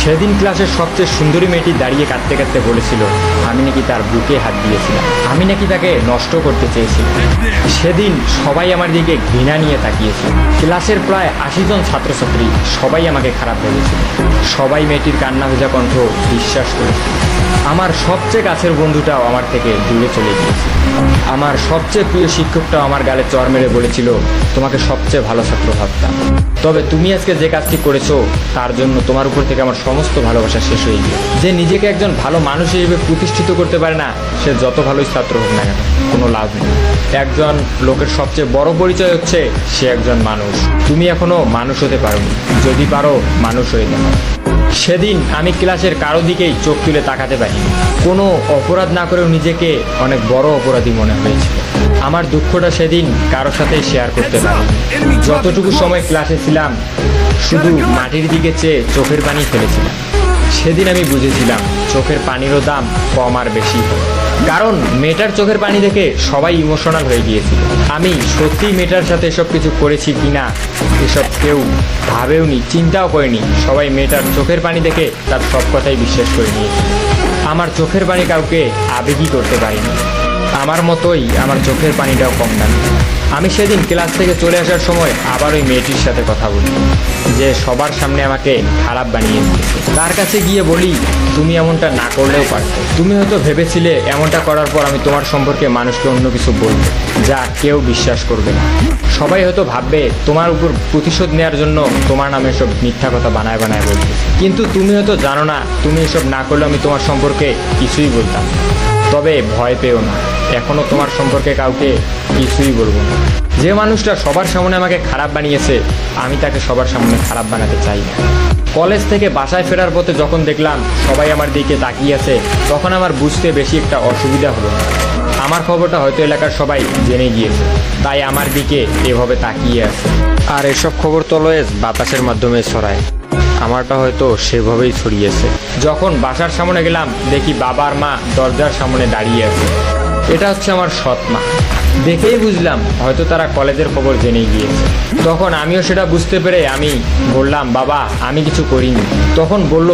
সেদিন ক্লাসের সবচেয়ে সুন্দরী মেয়েটি দাঁড়িয়ে কাঁদতে কাঁদতে বলেছিল আমি নাকি তার বুকে হাত দিয়েছিলাম, আমি নাকি তাকে নষ্ট করতে চেয়েছিলাম। সেদিন সবাই আমার দিকে ঘৃণা নিয়ে তাকিয়েছিল। ক্লাসের প্রায় 80 জন ছাত্রছাত্রী সবাই আমাকে খারাপ ভেবেছিল। সবাই মেয়েটির কান্না ভেজা কণ্ঠ বিশ্বাস করেছিল। আমার সবচেয়ে কাছের বন্ধুটাও আমার থেকে দূরে চলে গিয়েছে। আমার সবচেয়ে প্রিয় শিক্ষকটাও আমার গালে চর মেরে বলেছিল তোমাকে সবচেয়ে ভালো ছাত্র ভাবতাম, তবে তুমি আজকে যে কাজটি করেছো তার জন্য তোমার উপর থেকে আমার সমস্ত ভালোবাসা শেষ হয়ে গিয়ে। যে নিজেকে একজন ভালো মানুষ হিসেবে প্রতিষ্ঠিত করতে পারে না, সে যত ভালোই ছাত্র হোক না কেন কোনো লাভ নেই। একজন লোকের সবচেয়ে বড় পরিচয় হচ্ছে সে একজন মানুষ। তুমি এখনো মানুষ হতে পারোনি, যদি পারো মানুষ হয়ে যাও। সেদিন আমি ক্লাসের কারো দিকেই চোখ তুলে তাকাতে পারিনি। কোনো অপরাধ না করেও নিজেকে অনেক বড় অপরাধী মনে হয়েছিল। আমার দুঃখটা সেদিন কারোর সাথে শেয়ার করতে পারিনি। যতটুকু সময় ক্লাসে ছিলাম শুধু মাটির দিকে চেয়ে চোখের পানি ফেলেছিলাম। সেদিন আমি বুঝেছিলাম চোখের পানিরও দাম কম আর বেশি হয়। কারণ মেয়েটার চোখের পানি দেখে সবাই ইমোশনাল হয়ে গিয়েছিল। আমি সত্যিই মেয়েটার সাথে এসব কিছু করেছি কিনা এসব কেউ ভাবেওনি, চিন্তাও করেনি। সবাই মেয়েটার চোখের পানি দেখে তার সব কথাই বিশ্বাস করে নিয়েছিল। আমার চোখের পানি কাউকে আবেগী করতে পারিনি। আমার মতোই আমার চোখের পানিটাও কম দামি। আমি সেদিন ক্লাস থেকে চলে আসার সময় আবার ওই মেয়েটির সাথে কথা বলি, যে সবার সামনে আমাকে খারাপ বানিয়ে দিয়েছে। তার কাছে গিয়ে বলি তুমি এমনটা না করলেও পারতে। তুমি হয়তো ভেবেছিলে এমনটা করার পর আমি তোমার সম্পর্কে মানুষকে অন্য কিছু বলবো যা কেউ বিশ্বাস করবে না। সবাই হয়তো ভাববে তোমার উপর প্রতিশোধ নেওয়ার জন্য তোমার নামে এসব মিথ্যা কথা বানায় বানায় বলতে। কিন্তু তুমি হয়তো জানো না তুমি এসব না করলে আমি তোমার সম্পর্কে কিছুই বলতাম। তবে ভয় পেও না, এখনো তোমার সম্পর্কে কাউকে কিছুই বলবো না। যে মানুষটা সবার সামনে আমাকে খারাপ বানিয়েছে আমি তাকে সবার সামনে খারাপ বানাতে চাই না। কলেজ থেকে বাসায় ফেরার পথে যখন দেখলাম সবাই আমার দিকে তাকিয়ে আছে, তখন আমার বুঝতে বেশি একটা অসুবিধা হলো না। আমার খবরটা হয়তো এলাকার সবাই জেনে গিয়েছে, তাই আমার দিকে এভাবে তাকিয়ে আছে। আর এসব খবর তো অলওয়েজ বাতাসের মাধ্যমে ছড়ায়, আমারটা হয়তো সেভাবেই ছড়িয়েছে। যখন বাসার সামনে গেলাম দেখি বাবা আর মা দরজার সামনে দাঁড়িয়ে আছে। এটা হচ্ছে আমার সৎ মা। দেখেই বুঝলাম হয়তো তারা কলেজের খবর জেনে গিয়েছে। তখন আমিও সেটা বুঝতে পেরে আমি বললাম বাবা আমি কিছু করিনি। তখন বলল